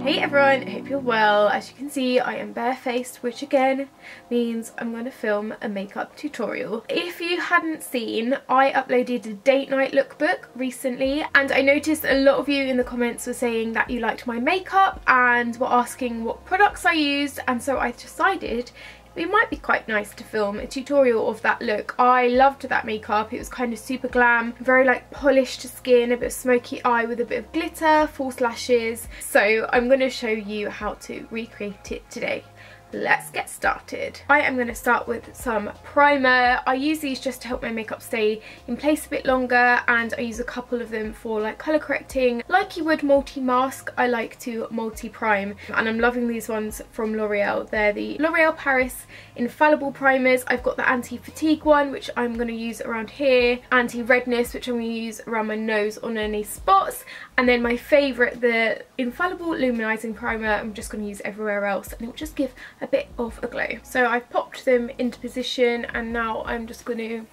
Hey everyone, hope you're well. As you can see, I am barefaced, which again means I'm going to film a makeup tutorial. If you hadn't seen, I uploaded a date night lookbook recently, and I noticed a lot of you in the comments were saying that you liked my makeup and were asking what products I used, and so I decided it might be quite nice to film a tutorial of that look. I loved that makeup. It was kind of super glam, very like polished skin, a bit of smoky eye with a bit of glitter, false lashes. So I'm going to show you how to recreate it today. Let's get started. I am going to start with some primer. I use these just to help my makeup stay in place a bit longer, and I use a couple of them for like colour correcting. Like you would multi-mask, I like to multi-prime, and I'm loving these ones from L'Oreal. They're the L'Oreal Paris Infallible Primers. I've got the anti-fatigue one, which I'm going to use around here, anti-redness, which I'm going to use around my nose on any spots, and then my favourite, the Infallible Luminizing Primer, I'm just going to use everywhere else, and it will just give a bit of a glow. So I've popped them into position, and now I'm just going to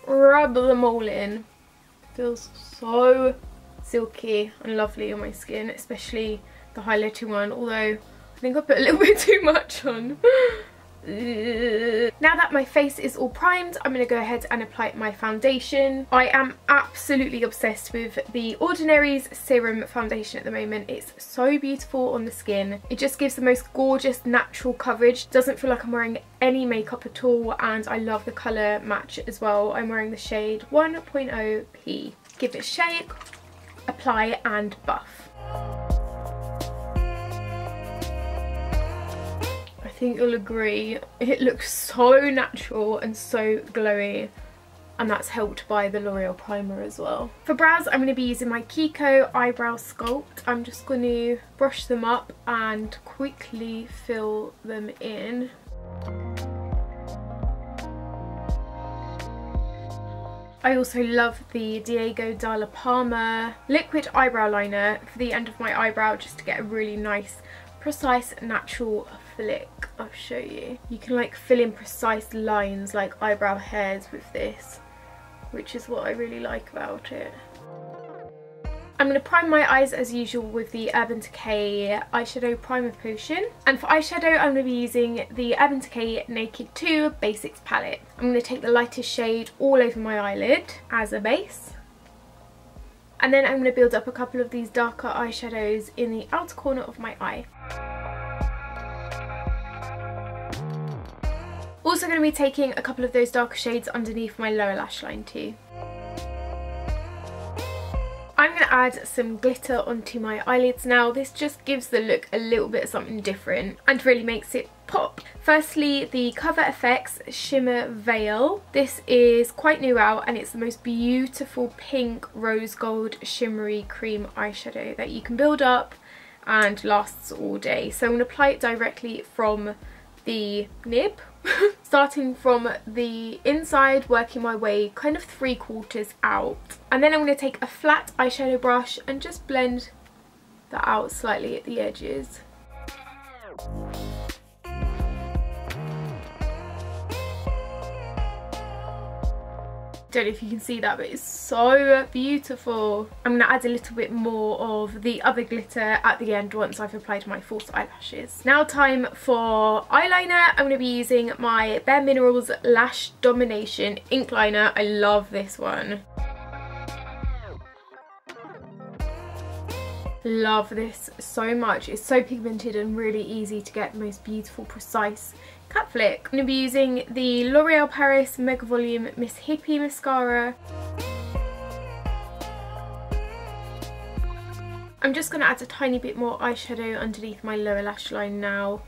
rub them all in. Feels so silky and lovely on my skin, especially the highlighting one, although I think I put a little bit too much on. Now that my face is all primed, I'm going to go ahead and apply my foundation. I am absolutely obsessed with the Ordinary's Serum Foundation at the moment. It's so beautiful on the skin. It just gives the most gorgeous natural coverage. Doesn't feel like I'm wearing any makeup at all, and I love the colour match as well. I'm wearing the shade 1.0p. Give it a shake, apply and buff. I think you'll agree, it looks so natural and so glowy, and that's helped by the L'Oreal primer as well. For brows, I'm going to be using my Kiko Eyebrow Sculpt. I'm just going to brush them up and quickly fill them in. I also love the Diego Dalla Palma liquid eyebrow liner for the end of my eyebrow, just to get a really nice, precise, natural flick. I'll show you. You can like fill in precise lines like eyebrow hairs with this, which is what I really like about it. I'm going to prime my eyes as usual with the Urban Decay Eyeshadow Primer Potion. And for eyeshadow, I'm going to be using the Urban Decay Naked 2 Basics palette. I'm going to take the lightest shade all over my eyelid as a base. And then I'm going to build up a couple of these darker eyeshadows in the outer corner of my eye. Also going to be taking a couple of those darker shades underneath my lower lash line too. I'm going to add some glitter onto my eyelids now. This just gives the look a little bit of something different and really makes it pop. Firstly, the Cover FX Shimmer Veil. This is quite new out, and it's the most beautiful pink rose gold shimmery cream eyeshadow that you can build up and lasts all day. So I'm going to apply it directly from the nib, starting from the inside, working my way kind of 3/4 out, and then I'm going to take a flat eyeshadow brush and just blend that out slightly at the edges. Don't know if you can see that, but it's so beautiful. I'm going to add a little bit more of the other glitter at the end once I've applied my false eyelashes. Now time for eyeliner. I'm going to be using my Bare Minerals Lash Domination ink liner. I love this one. Love this so much. It's so pigmented and really easy to get the most beautiful, precise cut flick. I'm going to be using the L'Oreal Paris Mega Volume Miss Hippie Mascara. I'm just going to add a tiny bit more eyeshadow underneath my lower lash line now.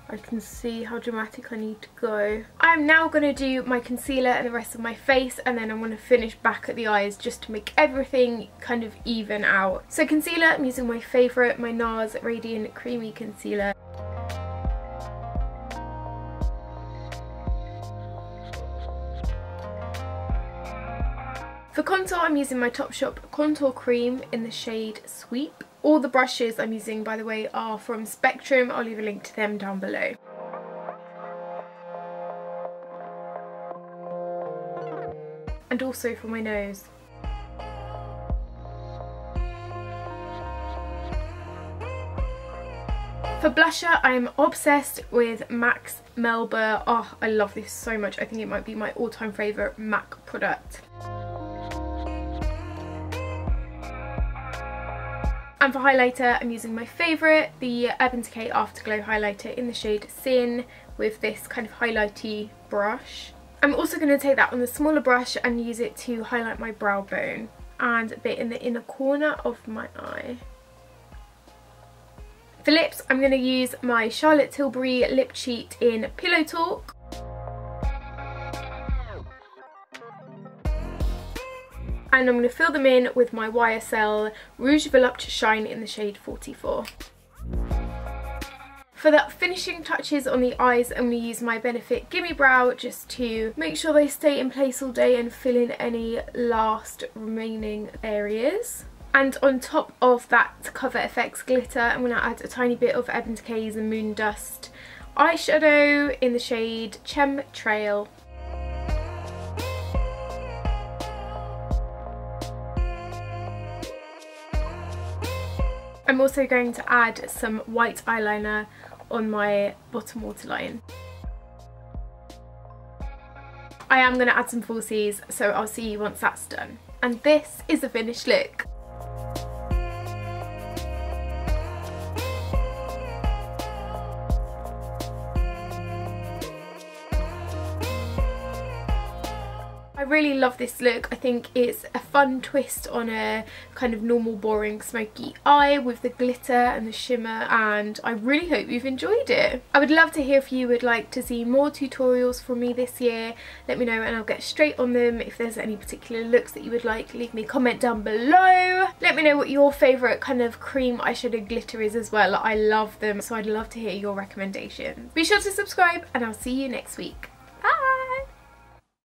I can see how dramatic I need to go. I'm now going to do my concealer and the rest of my face, and then I'm going to finish back at the eyes just to make everything kind of even out. So concealer, I'm using my favourite, my NARS Radiant Creamy Concealer. For contour, I'm using my Topshop Contour Cream in the shade Sweep. All the brushes I'm using, by the way, are from Spectrum. I'll leave a link to them down below. And also for my nose. For blusher, I am obsessed with MAC's Melba. Oh, I love this so much. I think it might be my all-time favourite MAC product. And for highlighter, I'm using my favourite, the Urban Decay Afterglow highlighter in the shade Sin with this kind of highlighty brush. I'm also going to take that on the smaller brush and use it to highlight my brow bone and a bit in the inner corner of my eye. For lips, I'm going to use my Charlotte Tilbury Lip Cheat in Pillow Talk. And I'm going to fill them in with my YSL Rouge Volupte Shine in the shade 44. For the finishing touches on the eyes, I'm going to use my Benefit Gimme Brow just to make sure they stay in place all day and fill in any last remaining areas. And on top of that Cover FX glitter, I'm going to add a tiny bit of Urban Decay's Moon Dust eyeshadow in the shade Chem Trail. I'm also going to add some white eyeliner on my bottom waterline. I am going to add some falsies, so I'll see you once that's done. And this is the finished look. I really love this look. I think it's a fun twist on a kind of normal boring smoky eye with the glitter and the shimmer, and I really hope you've enjoyed it. I would love to hear if you would like to see more tutorials from me this year. Let me know and I'll get straight on them. If there's any particular looks that you would like, leave me a comment down below. Let me know what your favourite kind of cream eyeshadow glitter is as well. I love them, so I'd love to hear your recommendations. Be sure to subscribe and I'll see you next week.